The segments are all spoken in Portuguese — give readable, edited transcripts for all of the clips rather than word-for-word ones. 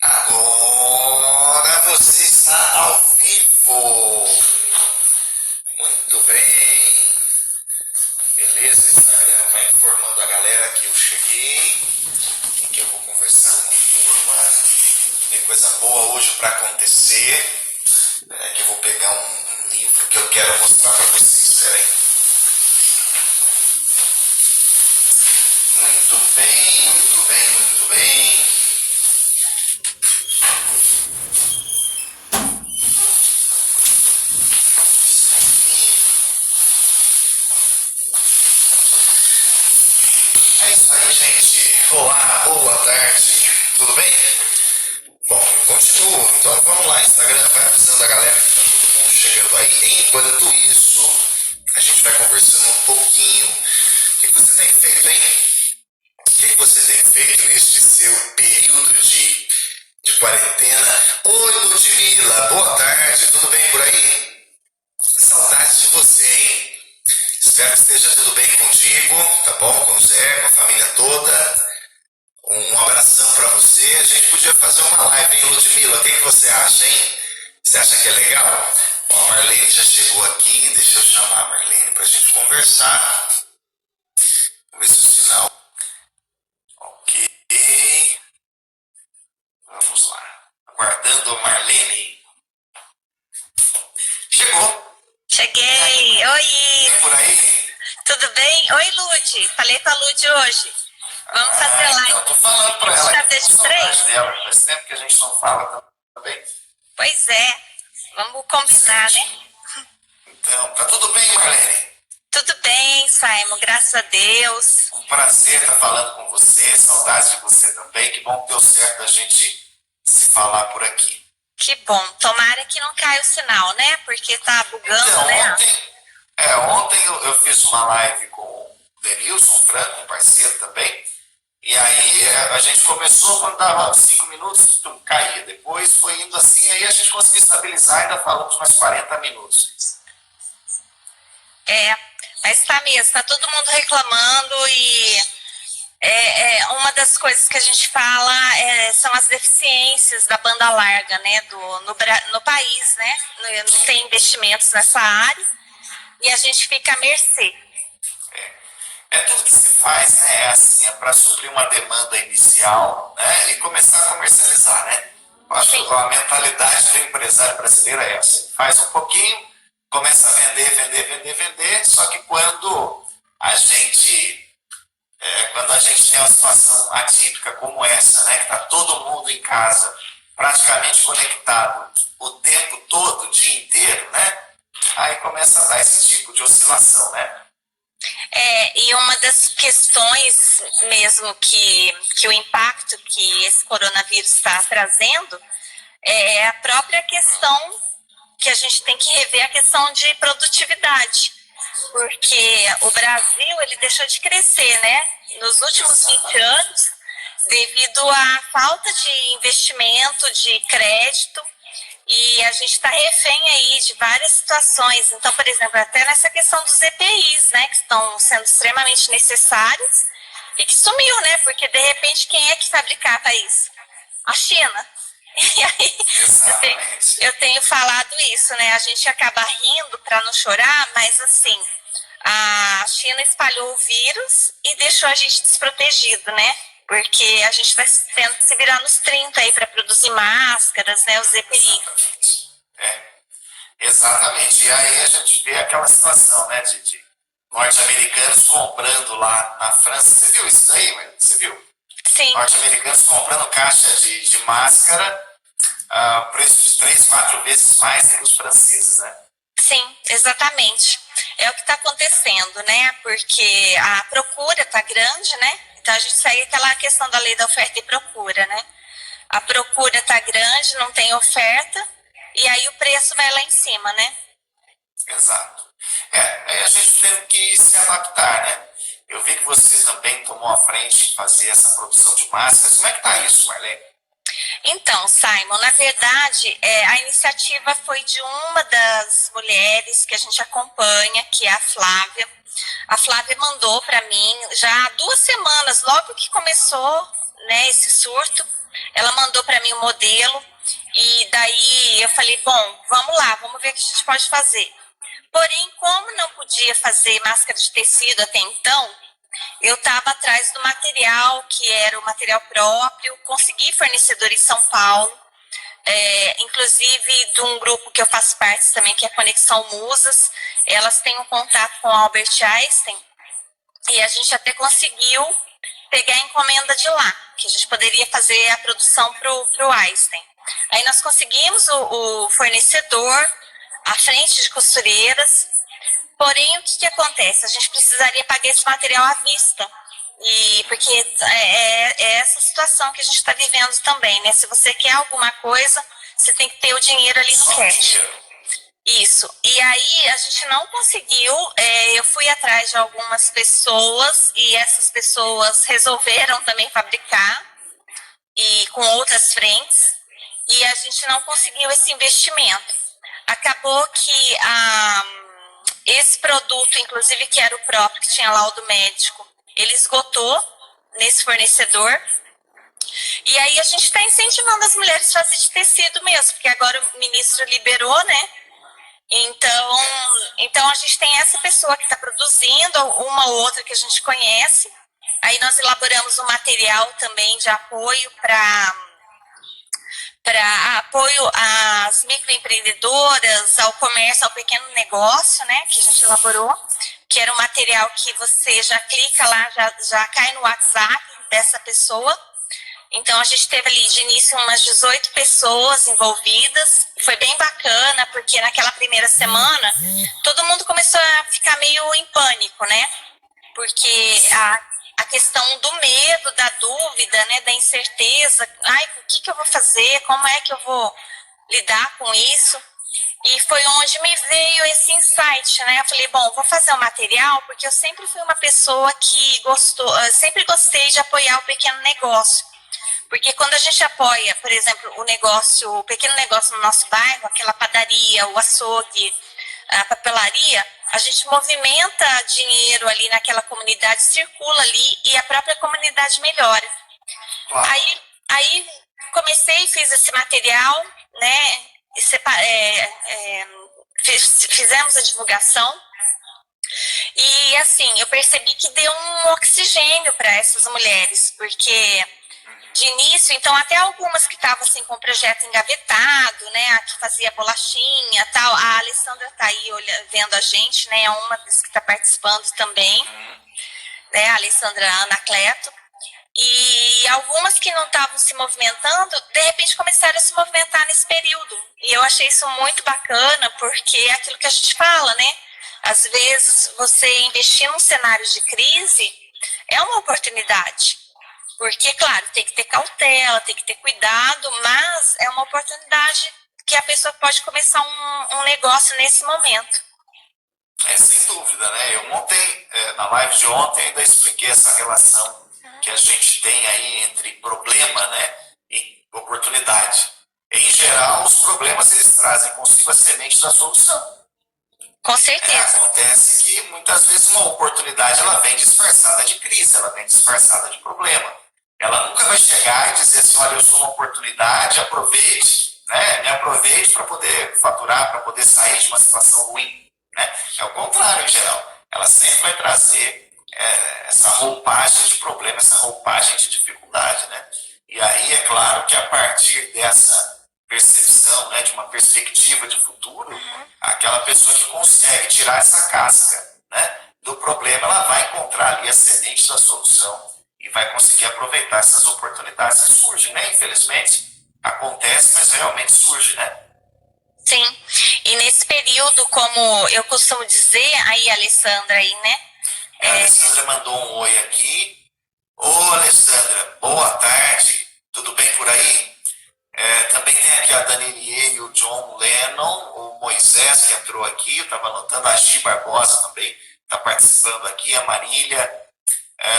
Agora você está ao vivo. Muito bem. Beleza, Instagram vai informando a galera que eu cheguei e que eu vou conversar com a turma. Tem coisa boa hoje para acontecer. Que eu vou pegar um livro que eu quero mostrar para vocês. Espera aí. Muito bem, muito bem, muito bem. É isso aí, gente. Olá, boa tarde. Tudo bem? Bom, eu continuo. Então vamos lá, Instagram, vai avisando a galera que tá todo mundo chegando aí. Enquanto isso, a gente vai conversando um pouquinho. O que você tem feito, hein? O que você tem feito neste seu período de quarentena? Oi, Ludmila, boa tarde, tudo bem por aí? Saudades de você, hein? Espero que esteja tudo bem contigo, tá bom? Com o Zé, com a família toda. Um abração para você. A gente podia fazer uma live, hein, Ludmila? O que você acha, hein? Você acha que é legal? Bom, a Marlene já chegou aqui. Deixa eu chamar a Marlene para a gente conversar. Vamos ver se o sinal. Ok. Vamos lá. Aguardando a Marlene. Chegou. Cheguei! Oi! É por aí? Tudo bem? Oi, Lud! Falei com a Lud hoje. Vamos fazer live. Então, tô falando para ela. Já desde três? Dela. Faz tempo que a gente não fala também. Pois é. Vamos combinar, né? Então, tá tudo bem, Marlene? Tudo bem, Simon. Graças a Deus. Um prazer estar falando com você. Saudades de você também. Que bom que deu certo a gente se falar por aqui. Que bom. Tomara que não caia o sinal, né? Porque tá bugando, Então, né? ontem eu fiz uma live com o Denilson Franco, um parceiro também. E aí a gente começou, quando dava 5 minutos, caía. Depois foi indo assim, aí a gente conseguiu estabilizar e ainda falamos mais 40 minutos. Mas tá mesmo. Tá todo mundo reclamando e uma das coisas que a gente fala são as deficiências da banda larga, né? No país, né? Não tem investimentos nessa área e a gente fica à mercê. Tudo que se faz, né, é para suprir uma demanda inicial, né, e começar a comercializar, né? A mentalidade do empresário brasileiro é essa. Faz um pouquinho, começa a vender, só que quando a gente tem uma situação atípica como essa, né, que está todo mundo em casa, praticamente conectado o tempo todo, o dia inteiro, né, aí começa a dar esse tipo de oscilação, né? E uma das questões mesmo que o impacto que esse coronavírus está trazendo é a própria questão que a gente tem que rever, a questão de produtividade, porque o Brasil ele deixou de crescer, né? Nos últimos 20 anos, devido à falta de investimento, de crédito, e a gente está refém aí de várias situações. Então, por exemplo, até nessa questão dos EPIs, né, que estão sendo extremamente necessários e que sumiu, né? Porque, de repente, quem é que fabricava isso? A China. E aí, eu tenho falado isso, né? A gente acaba rindo para não chorar, mas, assim, a China espalhou o vírus e deixou a gente desprotegido, né? Porque a gente está tendo que se virar nos 30 aí para produzir máscaras, né? Os EPI. Exatamente. E aí a gente vê aquela situação, né? De norte-americanos comprando lá na França. Você viu isso daí, mãe? Você viu? Sim. Norte-americanos comprando caixa de máscara a preço de 3, 4 vezes mais que os franceses, né? Sim, exatamente. É o que está acontecendo, né? Porque a procura está grande, né? Então a gente segue aquela questão da lei da oferta e procura, né? A procura está grande, não tem oferta, e aí o preço vai lá em cima, né? Exato. Aí a gente tem que se adaptar, né? Eu vi que você também tomou a frente em fazer essa produção de máscaras. Como é que tá isso, Marlene? Então, Simon, na verdade, a iniciativa foi de uma das mulheres que a gente acompanha, que é a Flávia. A Flávia mandou para mim já há 2 semanas, logo que começou, né, esse surto, ela mandou para mim o modelo, e daí eu falei, bom, vamos lá, vamos ver o que a gente pode fazer. Porém, como não podia fazer máscara de tecido até então, eu estava atrás do material, que era o material próprio, consegui fornecedor em São Paulo, inclusive de um grupo que eu faço parte também, que é a Conexão Musas. Elas têm um contato com o Albert Einstein, e a gente até conseguiu pegar a encomenda de lá, que a gente poderia fazer a produção para o Einstein. Aí nós conseguimos o fornecedor, a frente de costureiras, porém o que acontece? A gente precisaria pagar esse material à vista, porque é essa situação que a gente está vivendo também, né? Se você quer alguma coisa, você tem que ter o dinheiro ali no cash. Isso. E aí a gente não conseguiu, eu fui atrás de algumas pessoas e essas pessoas resolveram também fabricar e com outras frentes, e a gente não conseguiu esse investimento. Acabou que esse produto, inclusive que era o próprio, que tinha laudo médico, ele esgotou nesse fornecedor. E aí a gente está incentivando as mulheres a fazer de tecido mesmo, porque agora o ministro liberou, né? Então a gente tem essa pessoa que está produzindo, uma ou outra que a gente conhece. Aí nós elaboramos um material também de apoio para apoio às microempreendedoras, ao comércio, ao pequeno negócio, né, que a gente elaborou, que era um material que você já clica lá, já cai no WhatsApp dessa pessoa. Então, a gente teve ali de início umas 18 pessoas envolvidas. Foi bem bacana, porque naquela primeira semana, todo mundo começou a ficar meio em pânico, né? Porque a questão do medo, da dúvida, né, da incerteza. Ai, o que eu vou fazer? Como é que eu vou lidar com isso? E foi onde me veio esse insight, né? Eu falei, bom, vou fazer um material, porque eu sempre fui uma pessoa que sempre gostei de apoiar o pequeno negócio. Porque quando a gente apoia, por exemplo, o pequeno negócio no nosso bairro, aquela padaria, o açougue, a papelaria, a gente movimenta dinheiro ali naquela comunidade, circula ali e a própria comunidade melhora. Claro. Aí comecei e fiz esse material, né? Fizemos a divulgação. E assim, eu percebi que deu um oxigênio para essas mulheres, porque de início, então até algumas que estavam assim com o projeto engavetado, né, a que fazia bolachinha, tal, a Alessandra tá aí vendo a gente, né, é uma das que está participando também, né, a Alessandra Anacleto, e algumas que não estavam se movimentando, de repente começaram a se movimentar nesse período, e eu achei isso muito bacana, porque é aquilo que a gente fala, né, às vezes você investir num cenário de crise é uma oportunidade. Porque, claro, tem que ter cautela, tem que ter cuidado, mas é uma oportunidade que a pessoa pode começar um negócio nesse momento. Sem dúvida, né? Eu ontem, na live de ontem, ainda expliquei essa relação que a gente tem aí entre problema, né, e oportunidade. Em geral, os problemas eles trazem consigo a semente da solução. Com certeza. Acontece que muitas vezes uma oportunidade ela vem disfarçada de crise, ela vem disfarçada de problema. Ela nunca vai chegar e dizer assim, olha, eu sou uma oportunidade, aproveite, né? Me aproveite para poder faturar, para poder sair de uma situação ruim, né? É o contrário, em geral. Ela sempre vai trazer essa roupagem de problema, essa roupagem de dificuldade, né? E aí é claro que a partir dessa percepção, né, de uma perspectiva de futuro, aquela pessoa que consegue tirar essa casca, né, do problema, ela vai encontrar ali a semente da solução e vai conseguir aproveitar essas oportunidades que surgem, né? Infelizmente, acontece, mas realmente surge, né? Sim, e nesse período, como eu costumo dizer, aí a Alessandra aí, né? A Alessandra mandou um oi aqui. Ô, Alessandra, boa tarde, tudo bem por aí? Também tem aqui a Daniele, o John Lennon, o Moisés que entrou aqui, eu estava anotando, a Gi Barbosa também está participando aqui, a Marília,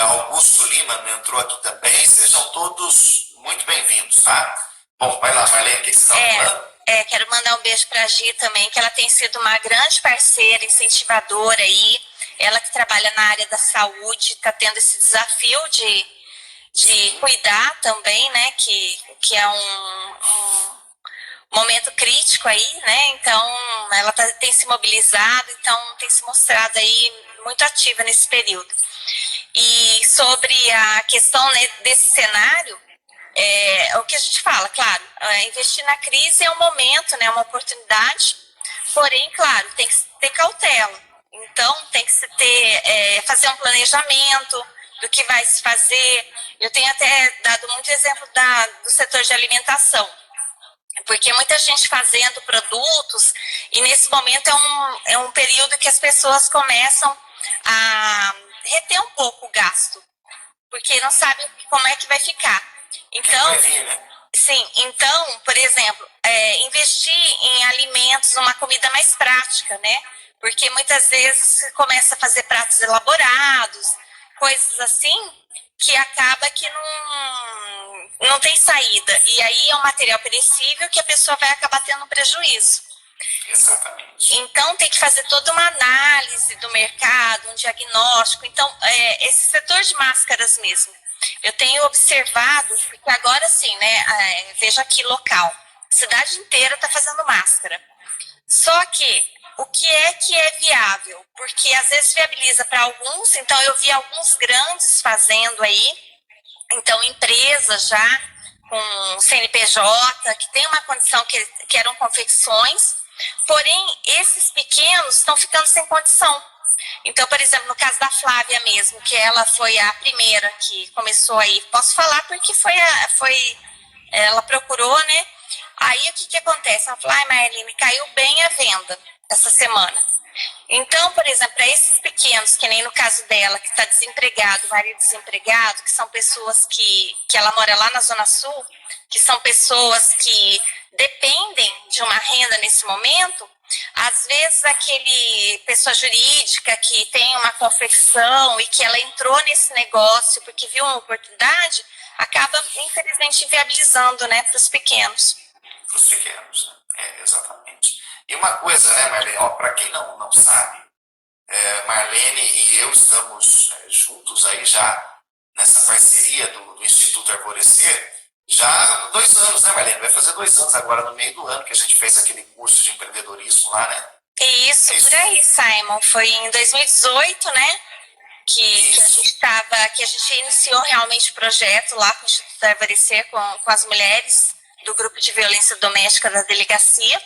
Augusto Lima entrou aqui também. Sejam todos muito bem-vindos, tá? Bom, vai lá, Marlene, o que você está falando? Quero mandar um beijo para a Gi também, que ela tem sido uma grande parceira, incentivadora aí. Ela que trabalha na área da saúde, está tendo esse desafio de cuidar também, né? Que é momento crítico aí, né? Então, ela tem se mobilizado, então tem se mostrado aí muito ativa nesse período. E sobre a questão, né, desse cenário, o que a gente fala, claro, investir na crise é um momento, né, uma oportunidade, porém, claro, tem que ter cautela. Então, tem que se ter, fazer um planejamento do que vai se fazer. Eu tenho até dado muito exemplo do setor de alimentação, porque muita gente fazendo produtos, e nesse momento é um período que as pessoas começam a reter um pouco o gasto, porque não sabem como é que vai ficar. Então, sim, então, por exemplo, investir em alimentos, uma comida mais prática, né? Porque muitas vezes você começa a fazer pratos elaborados, coisas assim, que acaba que não tem saída. E aí é um material perecível que a pessoa vai acabar tendo um prejuízo. Exatamente. Então, tem que fazer toda uma análise do mercado, um diagnóstico. Então, esse setor de máscaras mesmo, eu tenho observado, porque agora sim, né, veja aqui local, a cidade inteira está fazendo máscara. Só que o que é viável? Porque às vezes viabiliza para alguns, então eu vi alguns grandes fazendo aí, então empresas já com CNPJ, que tem uma condição que eram confecções, porém esses pequenos estão ficando sem condição. Então, por exemplo, no caso da Flávia mesmo, que ela foi a primeira que começou aí, posso falar porque ela procurou, né? Aí o que acontece? Ela falou, Marlene, caiu bem a venda essa semana. Então, por exemplo, para esses pequenos, que nem no caso dela, que está desempregado, marido desempregado, que são pessoas que ela mora lá na Zona Sul, que são pessoas que dependem de uma renda nesse momento, às vezes aquele pessoa jurídica que tem uma confecção e que ela entrou nesse negócio porque viu uma oportunidade, acaba, infelizmente, inviabilizando, né, para os pequenos. Para os pequenos, né? Exatamente. E uma coisa, né, Marlene, para quem não sabe, Marlene e eu estamos juntos aí já nessa parceria do Instituto Arvorecer, já há 2 anos, né, Marlene? Vai fazer 2 anos agora, no meio do ano, que a gente fez aquele curso de empreendedorismo lá, né? Isso, por aí, Simon. Foi em 2018, né? Que a gente iniciou realmente o projeto lá com o Instituto Arvorecer, com as mulheres do grupo de violência doméstica da delegacia.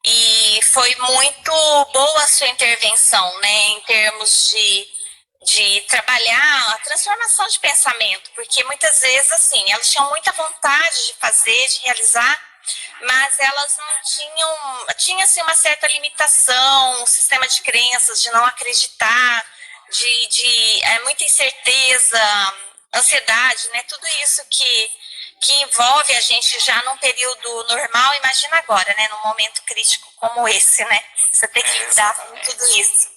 E foi muito boa a sua intervenção, né, em termos de trabalhar a transformação de pensamento, porque muitas vezes, assim, elas tinham muita vontade de fazer, de realizar, mas elas não tinha assim, uma certa limitação, um sistema de crenças, de não acreditar, de muita incerteza, ansiedade, né, tudo isso que envolve a gente já num período normal, imagina agora, né, num momento crítico como esse, né, você tem que lidar com tudo isso.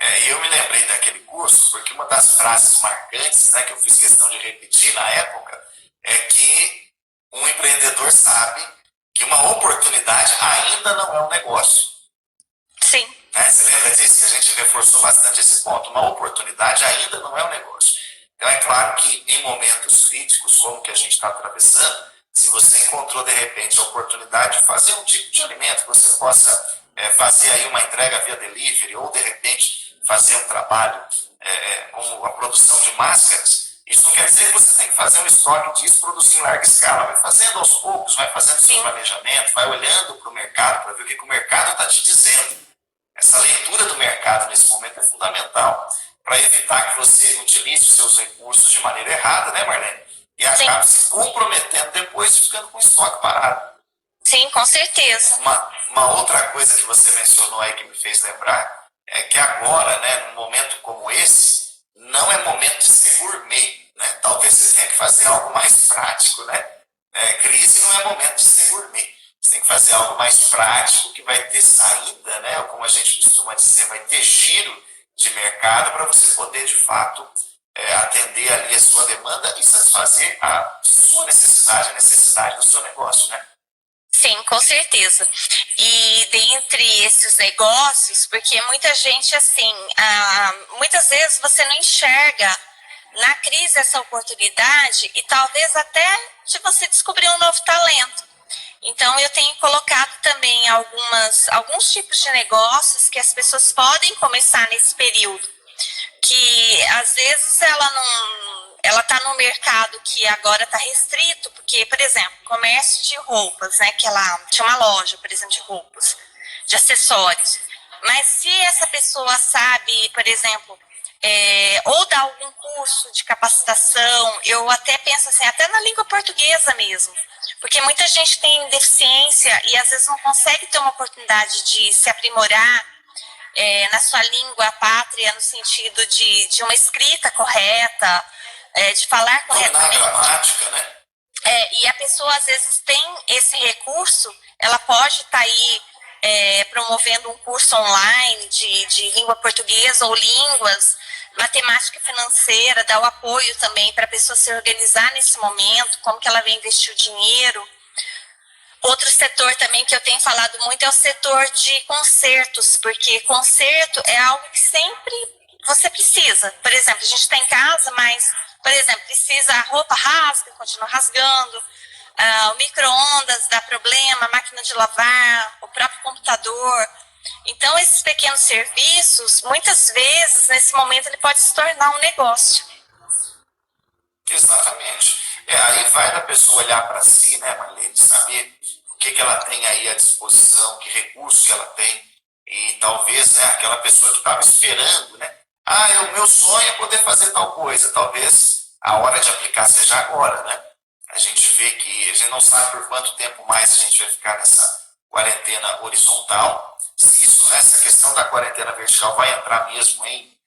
E eu me lembrei daquele curso, porque uma das frases marcantes, né, que eu fiz questão de repetir na época, é que um empreendedor sabe que uma oportunidade ainda não é um negócio. Sim. Né? Você lembra disso? Que a gente reforçou bastante esse ponto. Uma oportunidade ainda não é um negócio. Então, é claro que em momentos críticos, como que a gente está atravessando, se você encontrou, de repente, a oportunidade de fazer um tipo de alimento que você possa fazer aí uma entrega via delivery, ou, de repente, fazer um trabalho como a produção de máscaras, isso não quer dizer que você tem que fazer um estoque disso, produzir em larga escala. Vai fazendo aos poucos, vai fazendo seu planejamento, vai olhando para o mercado para ver o que o mercado está te dizendo. Essa leitura do mercado nesse momento é fundamental para evitar que você utilize os seus recursos de maneira errada, né, Marlene? E acabe se comprometendo depois e ficando com o estoque parado. Sim, com certeza. Uma outra coisa que você mencionou aí que me fez lembrar é que agora, né, num momento como esse, não é momento de ser gourmet, né? Talvez você tenha que fazer algo mais prático, né? Crise não é momento de ser gourmet. Você tem que fazer algo mais prático, que vai ter saída, né? Ou como a gente costuma dizer, vai ter giro de mercado para você poder, de fato, atender ali a sua demanda e satisfazer a sua necessidade, a necessidade do seu negócio, né? Sim, com certeza. E dentre esses negócios, porque muita gente, assim, muitas vezes você não enxerga na crise essa oportunidade e talvez até de você descobrir um novo talento. Então, eu tenho colocado também alguns tipos de negócios que as pessoas podem começar nesse período, que às vezes ela está no mercado que agora está restrito, porque, por exemplo, comércio de roupas, né, que ela tinha uma loja, por exemplo, de roupas, de acessórios. Mas se essa pessoa sabe, por exemplo, ou dar algum curso de capacitação, eu até penso assim, até na língua portuguesa mesmo, porque muita gente tem deficiência e às vezes não consegue ter uma oportunidade de se aprimorar na sua língua pátria, no sentido de uma escrita correta, de falar corretamente. Na gramática, né? E a pessoa às vezes tem esse recurso, ela pode estar aí promovendo um curso online de língua portuguesa ou línguas, matemática financeira, dar o apoio também para a pessoa se organizar nesse momento, como que ela vai investir o dinheiro. Outro setor também que eu tenho falado muito é o setor de consertos, porque conserto é algo que sempre você precisa. Por exemplo, a gente está em casa, mas, por exemplo, precisa, a roupa rasga, continua rasgando, o micro-ondas dá problema, a máquina de lavar, o próprio computador. Então, esses pequenos serviços, muitas vezes, nesse momento, ele pode se tornar um negócio. Exatamente. Aí vai da pessoa olhar para si, né, Marlene, saber o que ela tem aí à disposição, que recursos que ela tem, e talvez, né, aquela pessoa que estava esperando, né, o meu sonho é poder fazer tal coisa, talvez a hora de aplicar seja agora, né? A gente vê que a gente não sabe por quanto tempo mais a gente vai ficar nessa quarentena horizontal, se isso, essa questão da quarentena vertical vai entrar mesmo em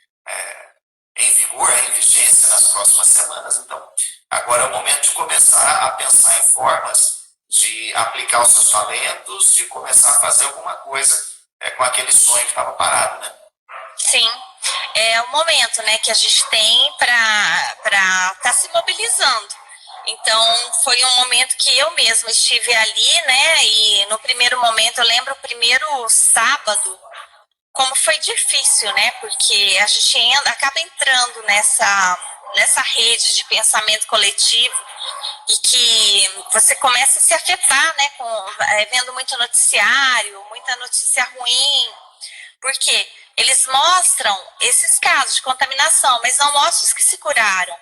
vigor, em vigência nas próximas semanas. Então, agora é o momento de começar a pensar em formas de aplicar os seus talentos, de começar a fazer alguma coisa com aquele sonho que estava parado, né? Sim, é o momento, né, que a gente tem para estar se mobilizando. Então, foi um momento que eu mesma estive ali, né, e no primeiro momento, eu lembro o primeiro sábado, como foi difícil, né, porque a gente acaba entrando nessa rede de pensamento coletivo e que você começa a se afetar, né, vendo muito noticiário, muita notícia ruim, porque eles mostram esses casos de contaminação, mas não mostram os que se curaram.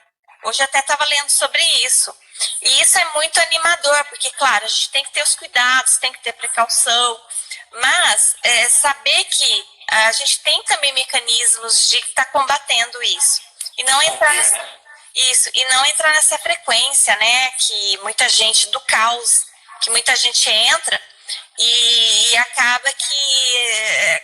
Hoje até estava lendo sobre isso. E isso é muito animador, porque, claro, a gente tem que ter os cuidados, tem que ter precaução, mas saber que a gente tem também mecanismos de estar combatendo isso. E não entrar nessa frequência, né, que muita gente, do caos, que muita gente entra e acaba que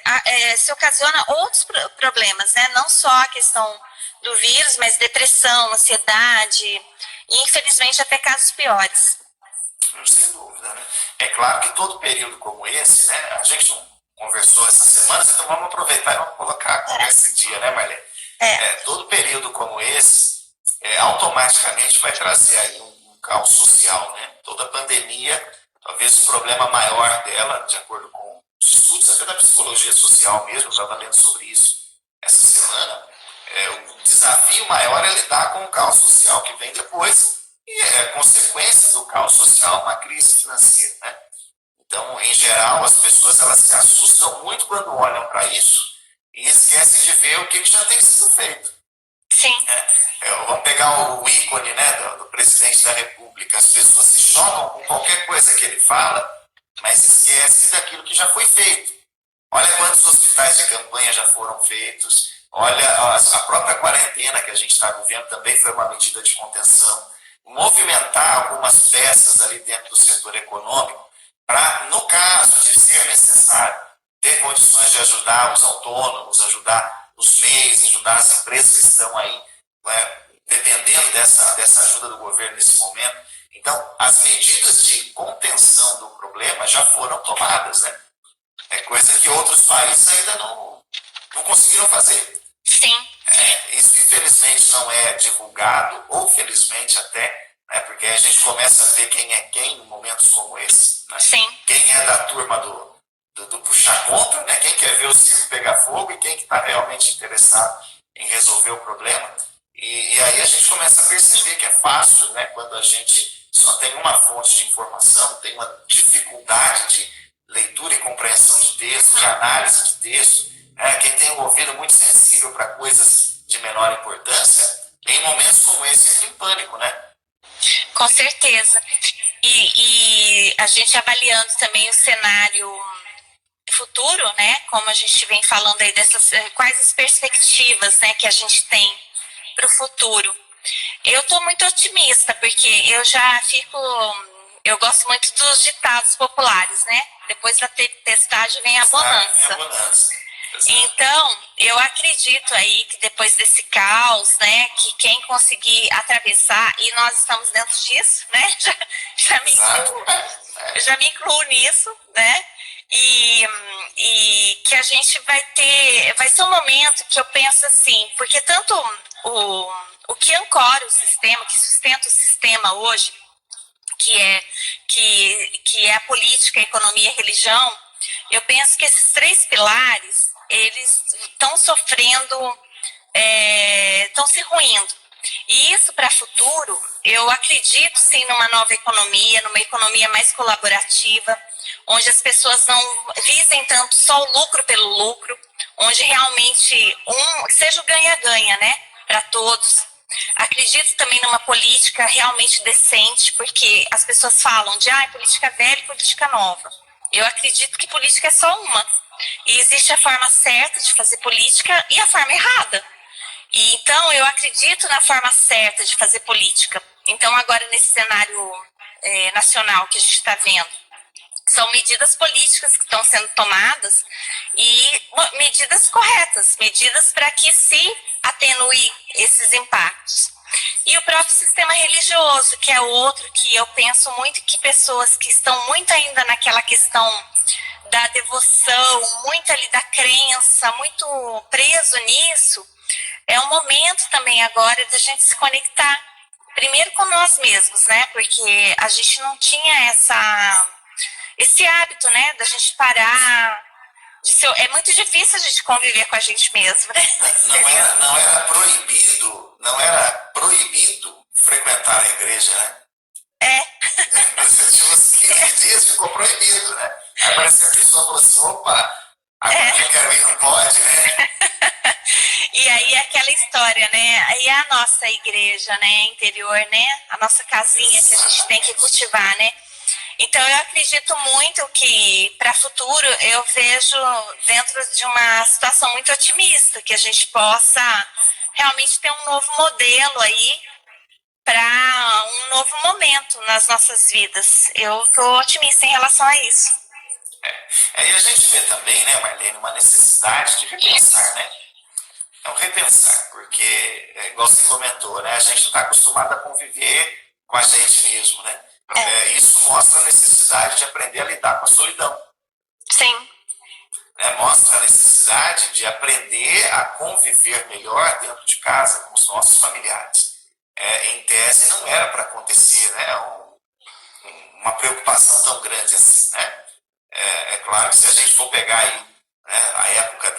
se ocasiona outros problemas, né, não só a questão do vírus, mas depressão, ansiedade e, infelizmente, até casos piores. Sem dúvida, né? É claro que todo período como esse, né, a gente não conversou essas semanas, então vamos aproveitar e vamos colocar a conversa em dia, né, Marlene? Todo período como esse, automaticamente vai trazer aí um caos social, né? Toda pandemia, talvez o problema maior dela, de acordo com os estudos até da psicologia social mesmo, eu estava lendo sobre isso essa semana, o desafio maior é lidar com o caos social que vem depois e é consequência do caos social uma crise financeira, né? Então, em geral, as pessoas elas se assustam muito quando olham para isso e esquecem de ver o que já tem sido feito. Sim. Vamos pegar o ícone, né, do presidente da República. As pessoas se chocam com qualquer coisa que ele fala, mas esquecem daquilo que já foi feito. Olha quantos hospitais de campanha já foram feitos. Olha, a própria quarentena que a gente está vivendo também foi uma medida de contenção. Movimentar algumas peças ali dentro do setor econômico para, no caso de ser necessário, ter condições de ajudar os autônomos, ajudar os MEIs, ajudar as empresas que estão aí, né, dependendo dessa ajuda do governo nesse momento. Então, as medidas de contenção do problema já foram tomadas, né? É coisa que outros países ainda não conseguiram fazer. Sim. Isso, infelizmente, não é divulgado, ou felizmente até, né, porque a gente começa a ver quem é quem em momentos como esse. Né? Sim. Quem é da turma do puxar conta, né? Quem quer ver o circo pegar fogo e quem está realmente interessado em resolver o problema. E aí a gente começa a perceber que é fácil, né, quando a gente só tem uma fonte de informação, tem uma dificuldade de leitura e compreensão de texto, de análise de texto, quem tem um ouvido muito sensível para coisas de menor importância, em momentos como esse entra em pânico, né? Com certeza. E a gente avaliando também o cenário futuro, né? Como a gente vem falando aí dessas, quais as perspectivas, né, que a gente tem para o futuro. Eu estou muito otimista, porque eu gosto muito dos ditados populares, né? Depois da tempestade vem a bonança. Então, eu acredito aí que depois desse caos, né, que quem conseguir atravessar, e nós estamos dentro disso, né, já me incluo nisso, né, e que a gente vai ser um momento que eu penso assim, porque tanto o que ancora o sistema, que sustenta o sistema hoje, que é a política, a economia e a religião, eu penso que esses três pilares, eles estão sofrendo, estão se ruindo. E isso para o futuro, eu acredito sim numa nova economia, numa economia mais colaborativa, onde as pessoas não visem tanto só o lucro pelo lucro, onde realmente seja o ganha-ganha, né, para todos. Acredito também numa política realmente decente, porque as pessoas falam de política velha e política nova. Eu acredito que política é só uma. E existe a forma certa de fazer política e a forma errada. E então eu acredito na forma certa de fazer política. Então agora nesse cenário nacional que a gente está vendo, são medidas políticas que estão sendo tomadas e medidas corretas, medidas para que se atenue esses impactos. E o próprio sistema religioso, que é outro que eu penso muito que pessoas que estão muito ainda naquela questão da devoção, muito ali da crença, muito preso nisso, é um momento também agora da gente se conectar, primeiro com nós mesmos, né? Porque a gente não tinha esse hábito, né, da gente parar. É muito difícil a gente conviver com a gente mesmo, né? Não era proibido frequentar a igreja, né? Nos últimos 15 dias ficou proibido, né? Aí parece que a pessoa falou assim, opa, agora que eu quero ir, não pode, né? E aí aquela história, né? Aí a nossa igreja, né, interior, né? A nossa casinha que a gente tem que cultivar, né? Então eu acredito muito que para o futuro eu vejo dentro de uma situação muito otimista, que a gente possa realmente ter um novo modelo aí para um novo momento nas nossas vidas. Eu estou otimista em relação a isso. E a gente vê também, né, Marlene, uma necessidade de repensar, né? É um repensar, porque, igual você comentou, né, a gente não está acostumado a conviver com a gente mesmo, né? Isso mostra a necessidade de aprender a lidar com a solidão. Sim. Mostra a necessidade de aprender a conviver melhor dentro de casa com os nossos familiares. Em tese, não era para acontecer, né, uma preocupação tão grande assim, né? É claro que se a gente for pegar aí, né, a época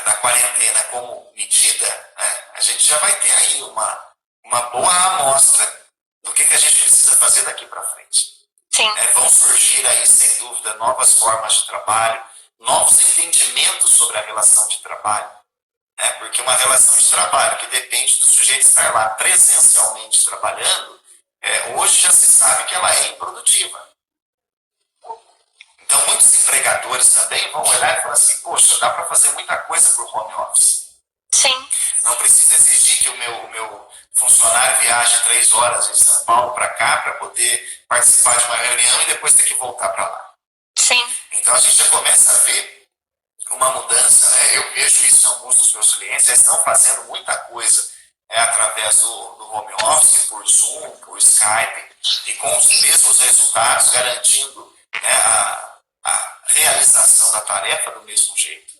da quarentena como medida, né, a gente já vai ter aí uma boa amostra do que a gente precisa fazer daqui para frente. Sim. Vão surgir aí, sem dúvida, novas formas de trabalho, novos entendimentos sobre a relação de trabalho, né? Porque uma relação de trabalho que depende do sujeito estar lá presencialmente trabalhando, hoje já se sabe que ela é improdutiva. Então, muitos empregadores também vão olhar e falar assim, poxa, dá para fazer muita coisa por home office. Sim. Não precisa exigir que o meu funcionário viaje 3 horas de São Paulo para cá para poder participar de uma reunião e depois ter que voltar para lá. Sim. Então a gente já começa a ver uma mudança, né? Eu vejo isso em alguns dos meus clientes, eles estão fazendo muita coisa através do home office, por Zoom, por Skype, e com os mesmos resultados, garantindo, né, a realização da tarefa do mesmo jeito.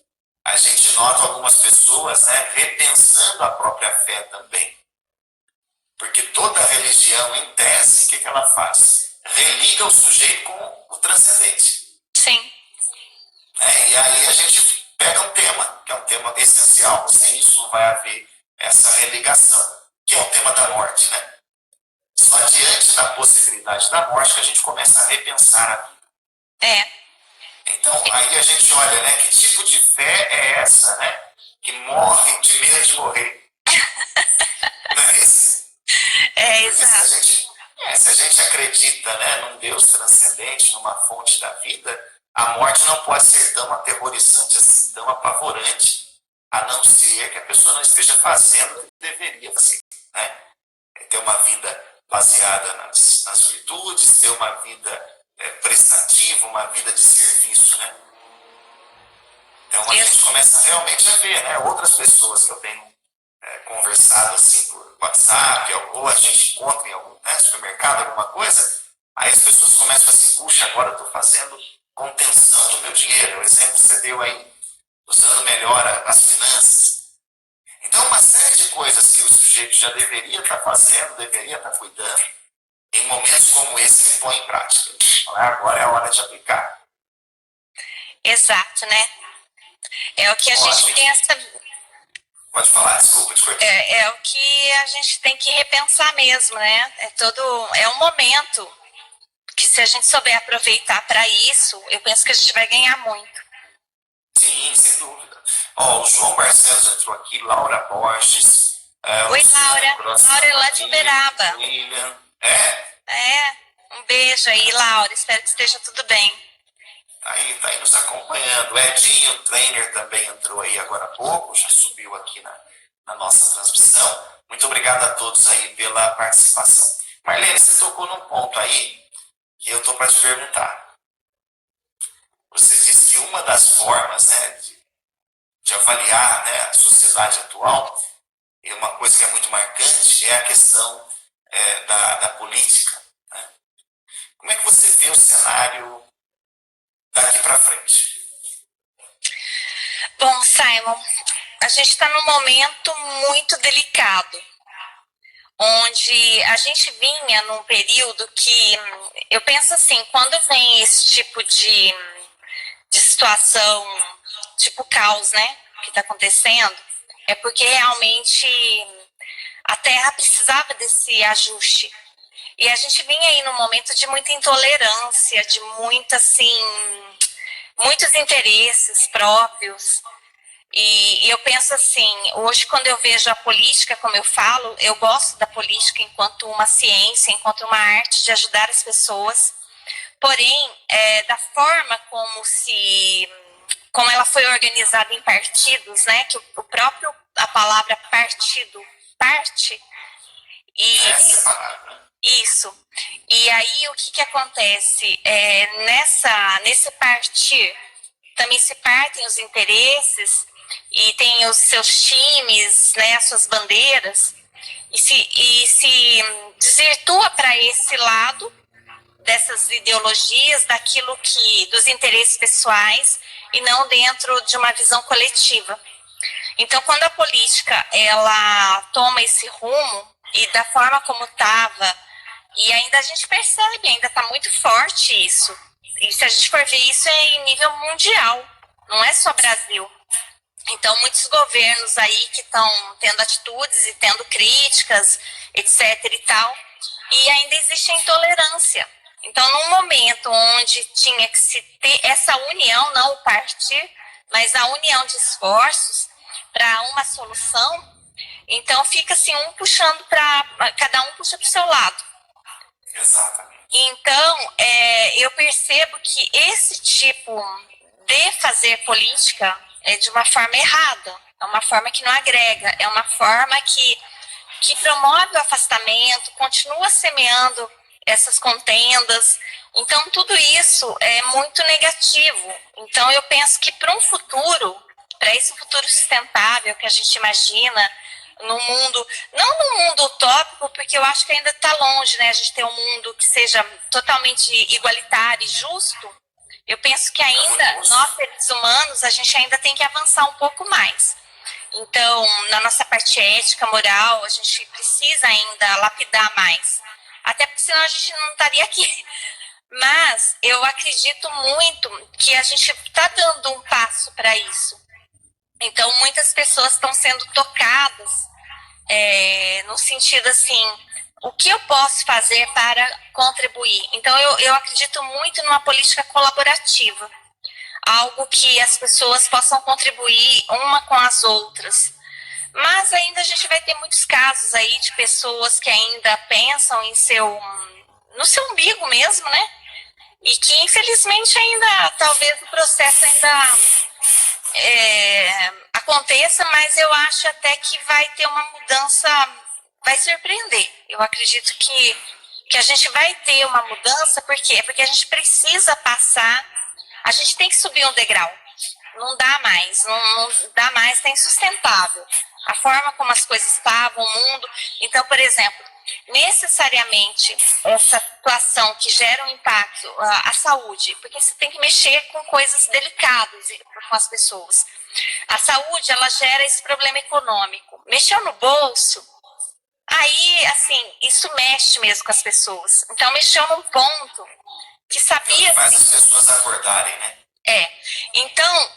A gente nota algumas pessoas, né, repensando a própria fé também. Porque toda religião, em tese, o que ela faz? Religa o sujeito com o transcendente. Sim. E aí a gente pega um tema, que é um tema essencial, sem isso não vai haver essa religação, que é o tema da morte, né? Só diante da possibilidade da morte que a gente começa a repensar a vida. Então, aí a gente olha, né, que tipo de fé é essa, né, que morre de medo de morrer. Não é isso? Exato. Se a gente acredita, né, num Deus transcendente, numa fonte da vida, a morte não pode ser tão aterrorizante assim, tão apavorante, a não ser que a pessoa não esteja fazendo o que deveria fazer, né? Ter uma vida baseada nas virtudes, ter uma vida prestativa, uma vida de serviço, né? Então a gente começa realmente a ver, né, outras pessoas que eu tenho conversado assim por WhatsApp, ou a gente encontra em algum supermercado, alguma coisa, aí as pessoas começam assim, puxa, agora eu estou fazendo contenção do meu dinheiro, o exemplo que você deu aí, usando melhor as finanças. Então uma série de coisas que o sujeito já deveria estar fazendo, deveria estar cuidando, em momentos como esse ele põe em prática. Agora é a hora de aplicar. Exato, né? É o que a gente pensa. Pode falar, desculpa, É o que a gente tem que repensar mesmo, né? É um momento que, se a gente souber aproveitar para isso, eu penso que a gente vai ganhar muito. Sim, sem dúvida. O João Barcelos entrou aqui, Laura Borges. Oi, Laura. Laura é lá de Uberaba. William. Um beijo aí, Laura. Espero que esteja tudo bem. Tá aí nos acompanhando. O Edinho, o trainer, também entrou aí agora há pouco, já subiu aqui na nossa transmissão. Muito obrigado a todos aí pela participação. Marlene, você tocou num ponto aí que eu estou para te perguntar. Você disse que uma das formas, né, de avaliar, né, a sociedade atual, e uma coisa que é muito marcante é a questão da política. Né? Como é que você vê o cenário daqui para frente? Bom, Simon, a gente está num momento muito delicado, onde a gente vinha num período que, eu penso assim, quando vem esse tipo de situação, tipo caos, né, que está acontecendo, é porque realmente a Terra precisava desse ajuste. E a gente vinha aí num momento de muita intolerância, de muitos interesses próprios. E eu penso assim, hoje quando eu vejo a política, como eu falo, eu gosto da política enquanto uma ciência, enquanto uma arte de ajudar as pessoas. Porém, da forma como ela foi organizada em partidos, né, que a palavra partido, parte, isso. E aí o que acontece? Nesse partir, também se partem os interesses e tem os seus times, né, as suas bandeiras, e se desvirtua para esse lado dessas ideologias, dos interesses pessoais e não dentro de uma visão coletiva. Então, quando a política ela toma esse rumo e da forma como estava, e ainda a gente percebe, ainda está muito forte isso. E se a gente for ver isso é em nível mundial, não é só Brasil. Então, muitos governos aí que estão tendo atitudes e tendo críticas, etc. e tal, e ainda existe a intolerância. Então, num momento onde tinha que se ter essa união, não o partir, mas a união de esforços para uma solução, então fica assim, cada um puxa para o seu lado. Exatamente. Então, eu percebo que esse tipo de fazer política é de uma forma errada, é uma forma que não agrega, é uma forma que promove o afastamento, continua semeando essas contendas. Então, tudo isso é muito negativo. Então, eu penso que para esse futuro sustentável que a gente imagina, no mundo, não no mundo utópico, porque eu acho que ainda está longe, né? A gente ter um mundo que seja totalmente igualitário e justo. Eu penso que ainda, nós seres humanos, a gente ainda tem que avançar um pouco mais. Então, na nossa parte ética, moral, a gente precisa ainda lapidar mais. Até porque senão a gente não estaria aqui. Mas eu acredito muito que a gente está dando um passo para isso. Então, muitas pessoas estão sendo tocadas no sentido assim, o que eu posso fazer para contribuir? Então, eu acredito muito numa política colaborativa, algo que as pessoas possam contribuir uma com as outras. Mas ainda a gente vai ter muitos casos aí de pessoas que ainda pensam no seu umbigo mesmo, né? E que infelizmente ainda, talvez o processo ainda aconteça, mas eu acho até que vai ter uma mudança, vai surpreender. Eu acredito que a gente vai ter uma mudança, por quê? Porque a gente precisa passar, a gente tem que subir um degrau. Não dá mais, não dá mais, tá insustentável. A forma como as coisas estavam, o mundo. Então, por exemplo, necessariamente essa situação que gera um impacto à saúde, porque você tem que mexer com coisas delicadas com as pessoas. A saúde, ela gera esse problema econômico. Mexeu no bolso, aí, assim, isso mexe mesmo com as pessoas. Então, mexeu num ponto que sabia... Faz as pessoas acordarem, né? Então,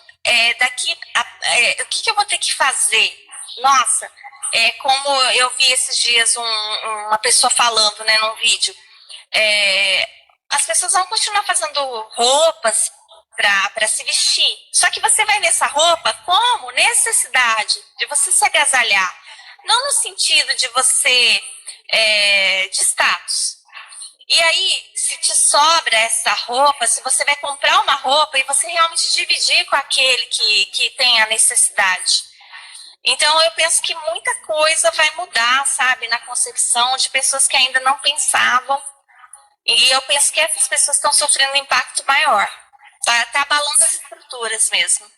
o que eu vou ter que fazer? Nossa, como eu vi esses dias uma pessoa falando, né, num vídeo, as pessoas vão continuar fazendo roupas para se vestir. Só que você vai nessa roupa como necessidade de você se agasalhar. Não no sentido de você, de status. E aí, se te sobra essa roupa, se você vai comprar uma roupa e você realmente dividir com aquele que tem a necessidade. Então, eu penso que muita coisa vai mudar, sabe, na concepção de pessoas que ainda não pensavam. E eu penso que essas pessoas estão sofrendo um impacto maior. Tá abalando as estruturas mesmo.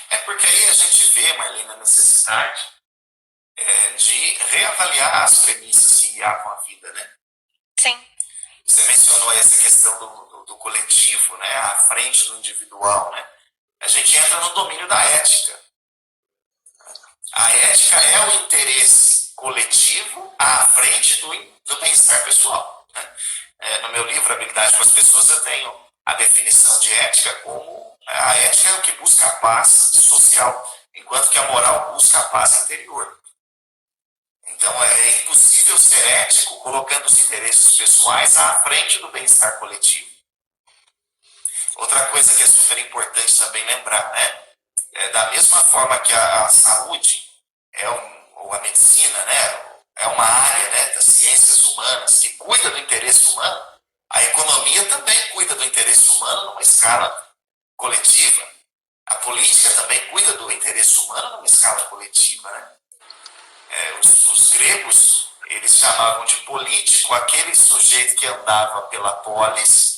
É porque aí a gente vê, Marlene, a necessidade de reavaliar as premissas de guiar com a vida, né? Sim. Você mencionou aí essa questão do coletivo, né? À frente do individual, né? A gente entra no domínio da ética. A ética é o interesse coletivo à frente do bem-estar pessoal, né? No meu livro, Habilidade com as Pessoas, eu tenho a definição de ética como a ética é o que busca a paz social, enquanto que a moral busca a paz interior. Então, é impossível ser ético colocando os interesses pessoais à frente do bem-estar coletivo. Outra coisa que é super importante também lembrar, né? Da mesma forma que a saúde ou a medicina, né? É uma área, né, das ciências humanas que cuida do interesse humano, a economia também cuida do interesse humano numa escala coletiva. A política também cuida do interesse humano numa escala coletiva, né? Os gregos, eles chamavam de político aquele sujeito que andava pela polis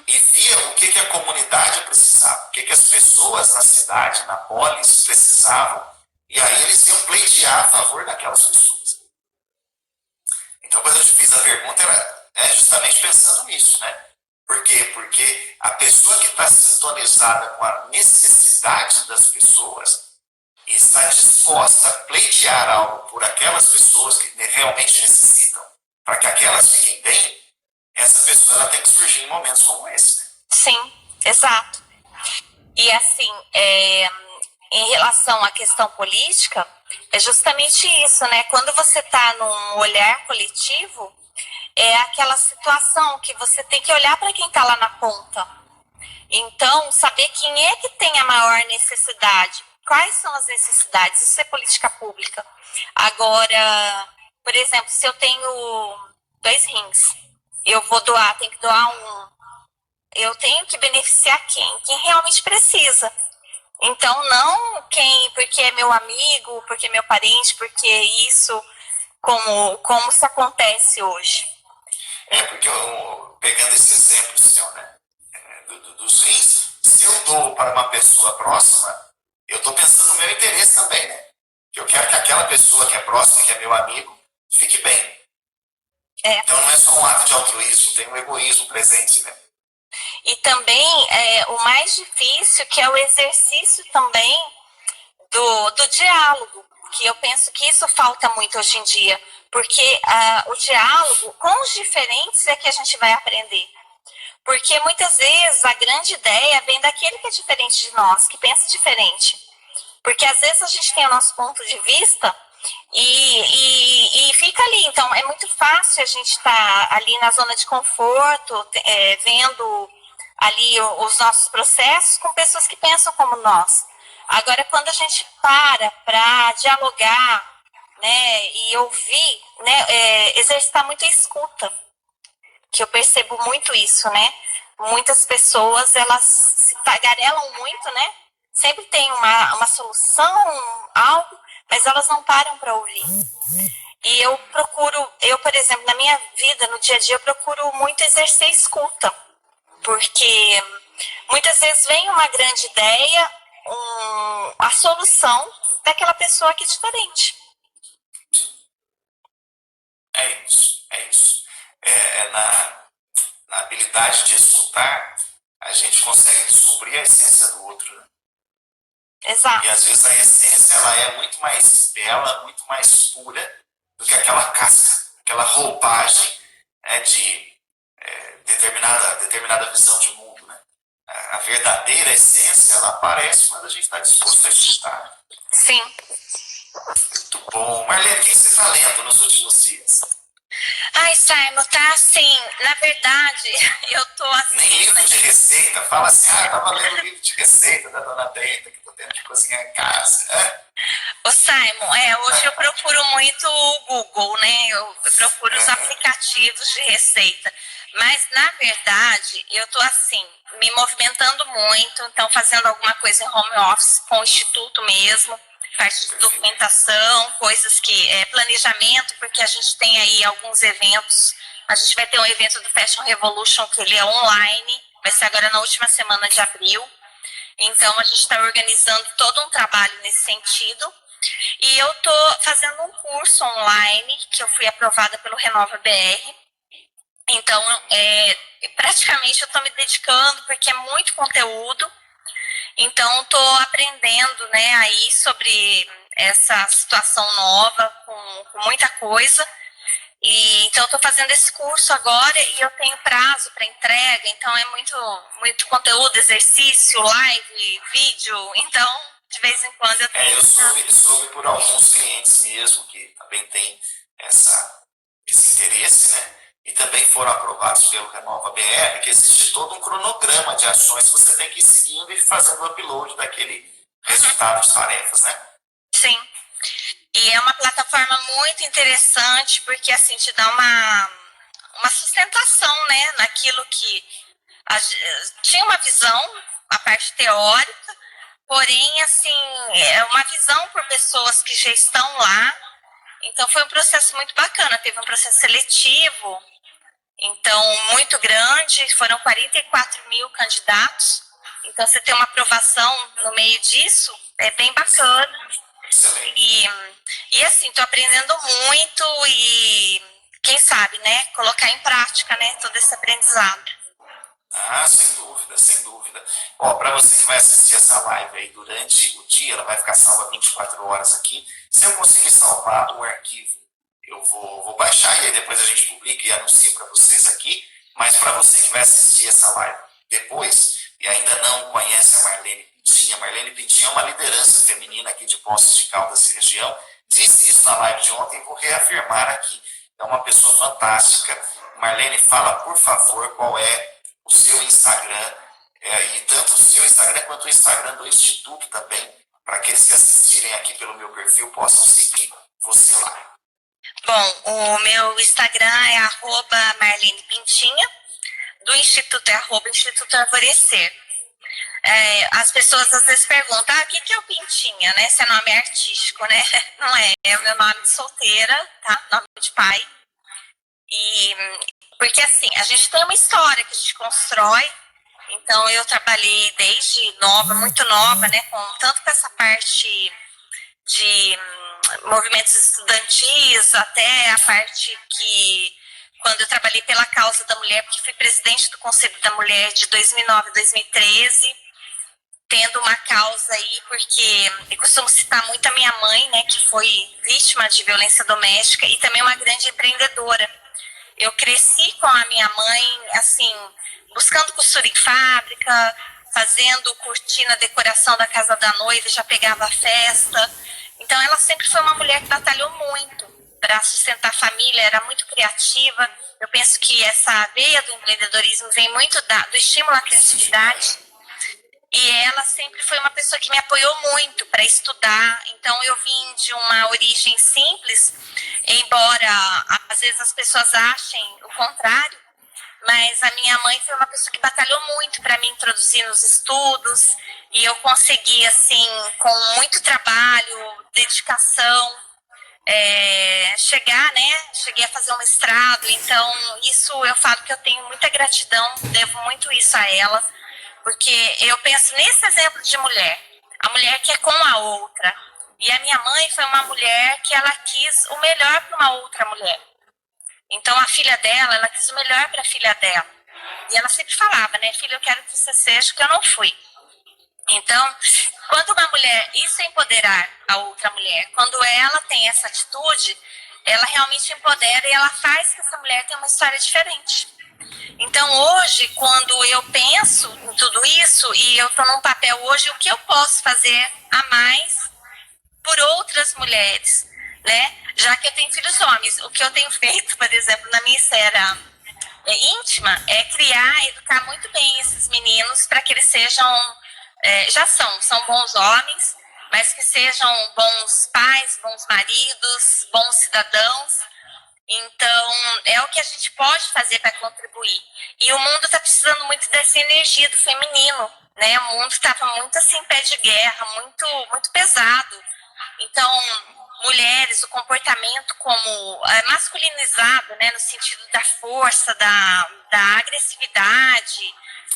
e via o que a comunidade precisava, o que as pessoas na cidade, na polis, precisavam, e aí eles iam pleitear a favor daquelas pessoas. Então, quando eu te fiz a pergunta, era justamente pensando nisso, né? Por quê? Porque a pessoa que está sintonizada com a necessidade das pessoas e está disposta a pleitear algo por aquelas pessoas que realmente necessitam, para que aquelas fiquem bem, essa pessoa ela tem que surgir em momentos como esse. Né? Sim, exato. E assim, em relação à questão política, é justamente isso, né? Quando você está num olhar coletivo, é aquela situação que você tem que olhar para quem está lá na ponta. Então, saber quem é que tem a maior necessidade, quais são as necessidades, isso é política pública. Agora, por exemplo, se eu tenho 2 rins, eu vou doar, tenho que doar um. Eu tenho que beneficiar quem? Quem realmente precisa. Então, não quem, porque é meu amigo, porque é meu parente, porque é isso, como se acontece hoje. Porque pegando esse exemplo seu, né, dos rins, se eu dou para uma pessoa próxima, eu estou pensando no meu interesse também, né? Eu quero que aquela pessoa que é próxima, que é meu amigo, fique bem. Então não é só um ato de altruísmo, tem um egoísmo presente, né? E também o mais difícil, que é o exercício também do diálogo, que eu penso que isso falta muito hoje em dia, porque o diálogo com os diferentes é que a gente vai aprender. Porque muitas vezes a grande ideia vem daquele que é diferente de nós, que pensa diferente. Porque às vezes a gente tem o nosso ponto de vista E fica ali. Então, é muito fácil a gente estar ali na zona de conforto, vendo ali os nossos processos com pessoas que pensam como nós. Agora, quando a gente para dialogar, né, e ouvir, né, exercitar muito a escuta, que eu percebo muito isso, né? Muitas pessoas, elas se tagarelam muito, né? Sempre tem uma solução, algo, mas elas não param para ouvir. E por exemplo, na minha vida, no dia a dia, eu procuro muito exercer escuta, porque muitas vezes vem uma grande ideia, a solução daquela pessoa que é diferente. É isso, é isso. Na habilidade de escutar, a gente consegue descobrir a essência do outro, né? Exato. E às vezes a essência ela é muito mais bela, muito mais pura do que aquela casca, aquela roupagem, né, de determinada visão de mundo, né? A verdadeira essência ela aparece quando a gente está disposto a escutar. Sim. Muito bom. Marlene, o que você está lendo nos últimos dias? Ai, Simon, tá assim, na verdade, eu tô assim... Nem livro de receita, fala assim, tava lendo livro de receita da Dona Benta, que tô tendo que cozinhar em casa. Ô Simon, hoje eu procuro muito o Google, né? Eu procuro os aplicativos de receita. Mas, na verdade, eu tô assim, me movimentando muito, então fazendo alguma coisa em home office com o Instituto mesmo, parte de documentação, coisas que planejamento, porque a gente tem aí alguns eventos. A gente vai ter um evento do Fashion Revolution, que ele é online, vai ser agora na última semana de abril. Então, a gente está organizando todo um trabalho nesse sentido. E eu estou fazendo um curso online, que eu fui aprovada pelo Renova BR. Então, praticamente eu estou me dedicando, porque é muito conteúdo. Então, estou aprendendo, né, aí sobre essa situação nova, com muita coisa. Então, estou fazendo esse curso agora e eu tenho prazo para entrega. Então, é muito conteúdo, exercício, live, vídeo. Então, de vez em quando eu tenho... Eu soube por alguns clientes mesmo que também têm esse interesse, né? E também foram aprovados pelo Renova BR, que existe todo um cronograma de ações que você tem que ir seguindo e fazendo o upload daquele resultado de tarefas, né? Sim. E é uma plataforma muito interessante, porque assim te dá uma sustentação, né, naquilo que tinha uma visão, a parte teórica, porém, assim, é uma visão por pessoas que já estão lá. Então, foi um processo muito bacana. Teve um processo seletivo, então, muito grande, foram 44 mil candidatos. Então, você tem uma aprovação no meio disso, é bem bacana. E assim, estou aprendendo muito e, quem sabe, né, colocar em prática, né, todo esse aprendizado. Sem dúvida, sem dúvida. Ó, para você que vai assistir essa live aí durante o dia, ela vai ficar salva 24 horas aqui. Se eu conseguir salvar o arquivo, eu vou baixar e aí depois a gente publica e anuncia para vocês aqui. Mas para você que vai assistir essa live depois e ainda não conhece a Marlene Pintinha é uma liderança feminina aqui de Poços de Caldas e região. Disse isso na live de ontem e vou reafirmar aqui. É uma pessoa fantástica. Marlene, fala, por favor, qual é o seu Instagram, e tanto o seu Instagram quanto o Instagram do Instituto também, para aqueles que assistirem aqui pelo meu perfil possam seguir você lá. Bom, o meu Instagram é @Marlene Pintinha, do Instituto é @Instituto Alvorecer. As pessoas às vezes perguntam, o que é o Pintinha, né? Se é nome artístico, né? Não é, é o meu nome de solteira, tá? Nome de pai. Porque assim, a gente tem uma história que a gente constrói. Então eu trabalhei desde nova, muito nova, né? Tanto com essa parte de movimentos estudantis, até a parte que, quando eu trabalhei pela causa da mulher, porque fui presidente do Conselho da Mulher de 2009 a 2013, tendo uma causa aí, porque eu costumo citar muito a minha mãe, né, que foi vítima de violência doméstica e também uma grande empreendedora. Eu cresci com a minha mãe, assim, buscando costura em fábrica, fazendo cortina, decoração da casa da noiva, já pegava a festa. Então ela sempre foi uma mulher que batalhou muito para sustentar a família, era muito criativa. Eu penso que essa veia do empreendedorismo vem muito do estímulo à criatividade. E ela sempre foi uma pessoa que me apoiou muito para estudar. Então eu vim de uma origem simples, embora às vezes as pessoas achem o contrário, mas a minha mãe foi uma pessoa que batalhou muito para me introduzir nos estudos, e eu consegui, assim, com muito trabalho, dedicação, chegar, né? Cheguei a fazer um mestrado, então isso eu falo que eu tenho muita gratidão, devo muito isso a ela, porque eu penso nesse exemplo de mulher, a mulher que é com a outra, e a minha mãe foi uma mulher que ela quis o melhor para uma outra mulher. Então a filha dela, ela quis o melhor para a filha dela. E ela sempre falava, né, filha, eu quero que você seja o que eu não fui. Então, quando uma mulher, isso é empoderar a outra mulher, quando ela tem essa atitude, ela realmente empodera e ela faz que essa mulher tenha uma história diferente. Então hoje, quando eu penso em tudo isso, e eu estou num papel hoje, o que eu posso fazer a mais por outras mulheres, né? Já que eu tenho filhos homens, o que eu tenho feito, por exemplo, na minha esfera íntima, é criar, educar muito bem esses meninos para que eles sejam, já são bons homens, mas que sejam bons pais, bons maridos, bons cidadãos. Então, é o que a gente pode fazer para contribuir. E o mundo está precisando muito dessa energia do feminino, né? O mundo estava muito assim, pé de guerra, muito, muito pesado. Então, mulheres, o comportamento como masculinizado, né? No sentido da força, da agressividade,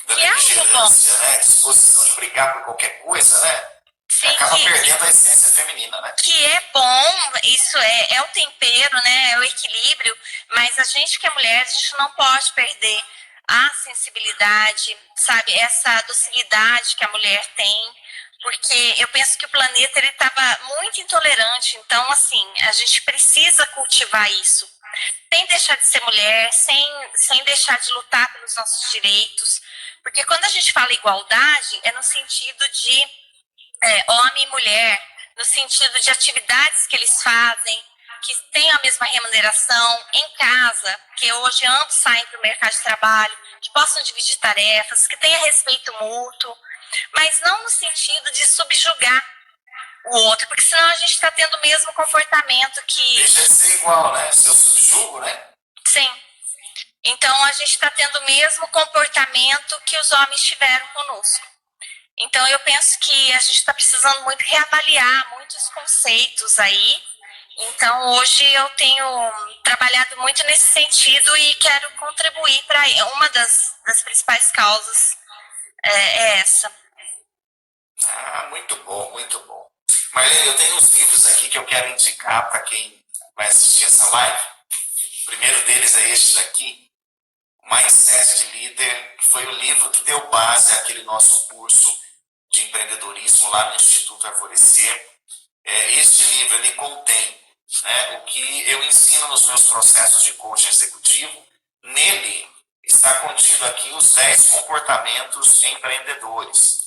Da que é algo bom. né? Disposição de brigar por qualquer coisa, né? Sim, acaba perdendo a essência feminina, né? Que é bom, isso é o tempero, né? É o equilíbrio, mas a gente que é mulher, a gente não pode perder a sensibilidade, sabe? Essa docilidade que a mulher tem, porque eu penso que o planeta ele estava muito intolerante, então assim, a gente precisa cultivar isso, sem deixar de ser mulher, sem deixar de lutar pelos nossos direitos, porque quando a gente fala igualdade, é no sentido de homem e mulher, no sentido de atividades que eles fazem, que tenham a mesma remuneração em casa, que hoje ambos saem para o mercado de trabalho, que possam dividir tarefas, que tenha respeito mútuo, mas não no sentido de subjugar o outro, porque senão a gente está tendo o mesmo comportamento que... Deixa de ser igual, né? Se eu subjugo, né? Sim. Então a gente está tendo o mesmo comportamento que os homens tiveram conosco. Então, eu penso que a gente está precisando muito reavaliar muitos conceitos aí. Então, hoje eu tenho trabalhado muito nesse sentido e quero contribuir para uma das principais causas é essa. Ah, muito bom, muito bom. Marlene, eu tenho uns livros aqui que eu quero indicar para quem vai assistir essa live. O primeiro deles é este daqui, Mindset de Líder, que foi o livro que deu base àquele nosso curso de empreendedorismo lá no Instituto Arvorecer. Este livro ele contém, né, o que eu ensino nos meus processos de coaching executivo. Nele está contido aqui os 10 comportamentos empreendedores.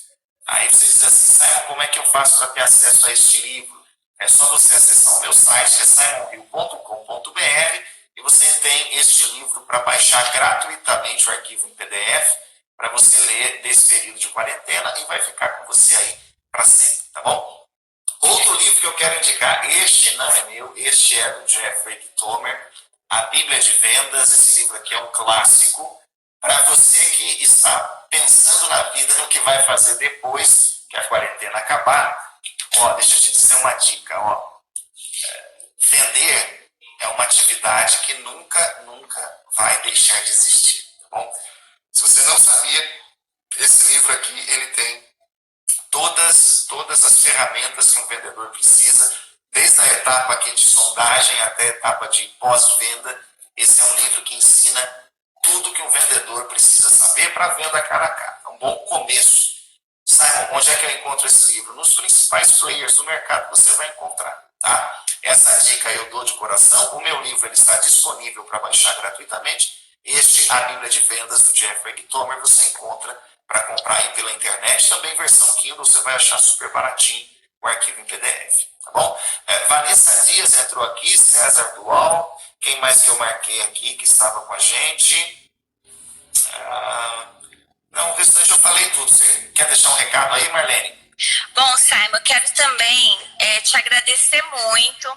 Aí você diz assim, Simon, como é que eu faço para ter acesso a este livro? É só você acessar o meu site, que é simonhill.com.br, e você tem este livro para baixar gratuitamente o arquivo em PDF, para você ler desse período de quarentena e vai ficar com você aí para sempre, tá bom? Outro livro que eu quero indicar, este não é meu, este é do Jeffrey Dahmer, A Bíblia de Vendas. Esse livro aqui é um clássico para você que está pensando na vida, no que vai fazer depois que a quarentena acabar. Ó, deixa eu te dizer uma dica, ó. Vender é uma atividade que nunca vai deixar de existir, tá bom? Se você não sabia, esse livro aqui, ele tem todas as ferramentas que um vendedor precisa, desde a etapa aqui de sondagem até a etapa de pós-venda. Esse é um livro que ensina tudo que um vendedor precisa saber para a venda cara a cara. É um bom começo. Simon, onde é que eu encontro esse livro? Nos principais players do mercado você vai encontrar, tá? Essa dica eu dou de coração. O meu livro ele está disponível para baixar gratuitamente. Este, A Bíblia de Vendas, do Jeffrey Dahmer, você encontra para comprar aí pela internet. Também versão Kindle, você vai achar super baratinho o arquivo em PDF, tá bom? Vanessa Dias entrou aqui, César Dual, quem mais que eu marquei aqui que estava com a gente? Não, o restante eu falei tudo. Você quer deixar um recado aí, Marlene? Bom, Simon, eu quero também te agradecer muito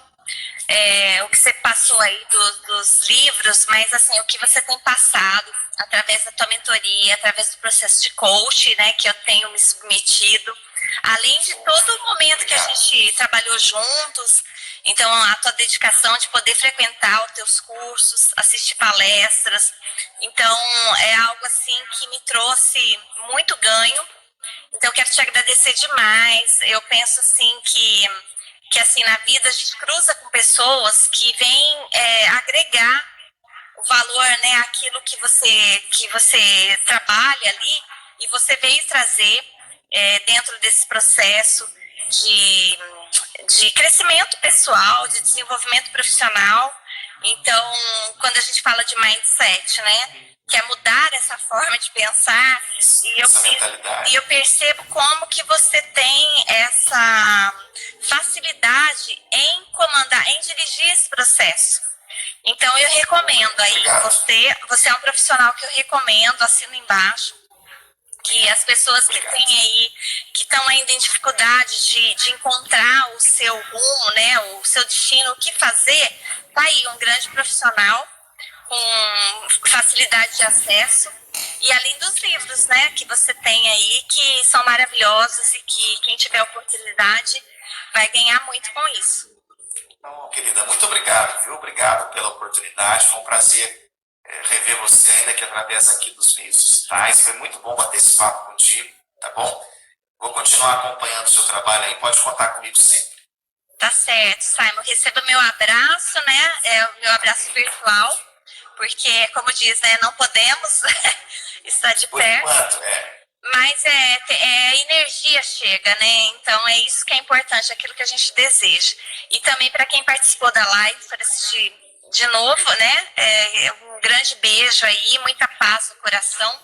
o que você passou aí dos livros, mas assim, o que você tem passado através da tua mentoria, através do processo de coach, né, que eu tenho me submetido, além de todo o momento que a gente trabalhou juntos, então a tua dedicação de poder frequentar os teus cursos, assistir palestras, então é algo assim que me trouxe muito ganho. Então, eu quero te agradecer demais. Eu penso, assim, que assim, na vida a gente cruza com pessoas que vêm agregar o valor, né, aquilo que você trabalha ali e você veio trazer dentro desse processo de crescimento pessoal, de desenvolvimento profissional. Então, quando a gente fala de mindset, né, que é mudar essa forma de pensar, e eu percebo como que você tem essa facilidade em comandar, em dirigir esse processo. Então, eu recomendo aí, você é um profissional que eu recomendo, assino embaixo, que as pessoas que têm aí, que estão ainda em dificuldade de encontrar o seu rumo, né, o seu destino, o que fazer, tá aí um grande profissional com facilidade de acesso, e além dos livros, né, que você tem aí, que são maravilhosos e que quem tiver oportunidade vai ganhar muito com isso. Então, querida, muito obrigado, viu? Obrigado pela oportunidade, foi um prazer rever você, ainda que através aqui dos meios digitais. Foi muito bom bater esse papo contigo, tá bom? Vou continuar acompanhando o seu trabalho aí, pode contar comigo sempre. Tá certo, Simon. Receba meu abraço, né? O meu abraço virtual, porque, como diz, né, não podemos estar de perto. Por enquanto, Mas a energia chega, né? Então é isso que é importante, aquilo que a gente deseja. E também para quem participou da live, para assistir de novo, né? Um grande beijo aí, muita paz no coração.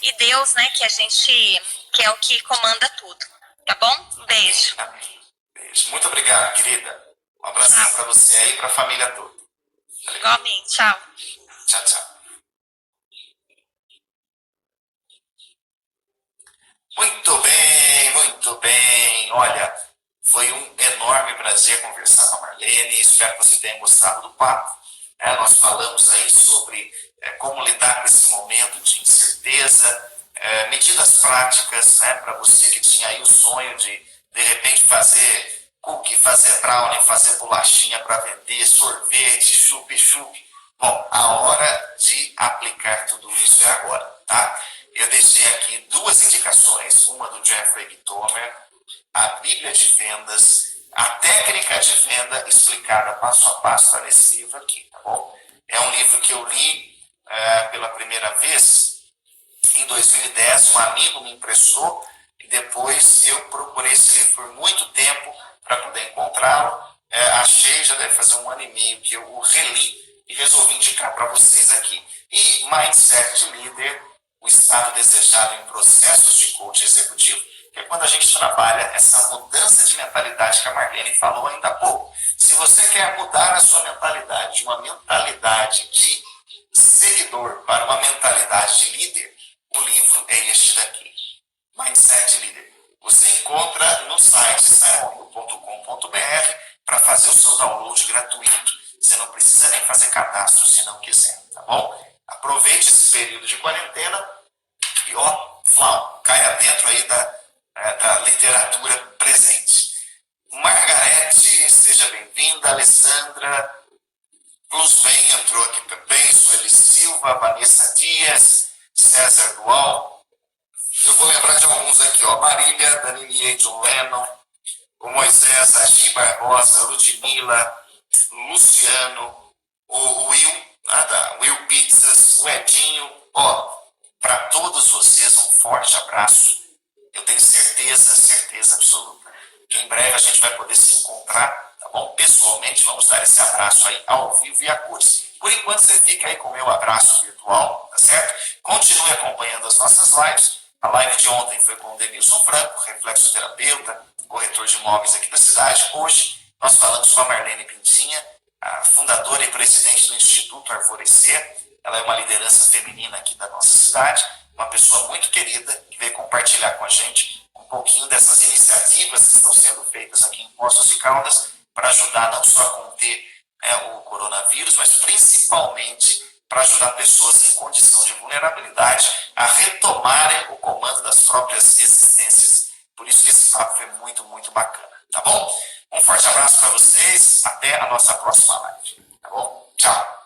E Deus, né, que é o que comanda tudo. Tá bom? Um beijo. Amém. Beijo. Muito obrigado, querida. Um abração para você aí e para a família toda. Igualmente. Tchau. Tchau, tchau. Muito bem, muito bem. Olha, foi um enorme prazer conversar com a Marlene. Espero que você tenha gostado do papo. Nós falamos aí sobre como lidar com esse momento de incerteza, medidas práticas, para você que tinha aí o sonho de repente, fazer cookie, fazer brownie, fazer bolachinha para vender, sorvete, chup-chup. Bom, a hora de aplicar tudo isso é agora, tá? Eu deixei aqui duas indicações, uma do Jeffrey Gitomer, a Bíblia de Vendas, a técnica de venda explicada passo a passo para esse livro aqui, tá bom? É um livro que eu li pela primeira vez em 2010, um amigo me emprestou e depois eu procurei esse livro por muito tempo para poder encontrá-lo. Achei, já deve fazer 1 ano e meio que eu o reli e resolvi indicar para vocês aqui. E Mindset de Líder, o estado desejado em processos de coaching executivo, que é quando a gente trabalha essa mudança de mentalidade que a Marlene falou ainda há pouco. Se você quer mudar a sua mentalidade de uma mentalidade de seguidor para uma mentalidade de líder, o livro é este daqui, Mindset Líder. Você encontra no site simonhill.com.br para fazer o seu download gratuito. Você não precisa nem fazer cadastro se não quiser, tá bom? Aproveite esse período de quarentena e caia dentro aí da literatura presente. Margarete, seja bem-vinda. Alessandra, Plus Bem entrou aqui também. Sueli Silva, Vanessa Dias, César Dual. Eu vou lembrar de alguns aqui, Marília, Daniela John Lennon, o Moisés, Agi Barbosa, Ludmila, Luciano, o Will, da Will Pizzas, o Edinho. Para todos vocês um forte abraço. Eu tenho certeza absoluta que em breve a gente vai poder se encontrar, tá bom? Pessoalmente, vamos dar esse abraço aí ao vivo e a cores. Por enquanto você fica aí com o meu abraço virtual, tá certo? Continue acompanhando as nossas lives A live de ontem foi com o Denilson Franco, reflexoterapeuta, corretor de imóveis aqui da cidade. Hoje nós falamos com a Marlene Pintinha, a fundadora e presidente do Instituto Arvorecer. Ela é uma liderança feminina aqui da nossa cidade, uma pessoa muito querida que veio compartilhar com a gente um pouquinho dessas iniciativas que estão sendo feitas aqui em Poços de Caldas para ajudar não só a conter o coronavírus, mas principalmente para ajudar pessoas em condição de vulnerabilidade a retomarem o comando das próprias existências. Por isso que esse papo foi muito, muito bacana, tá bom? Um forte abraço para vocês, até a nossa próxima live, tá bom? Tchau!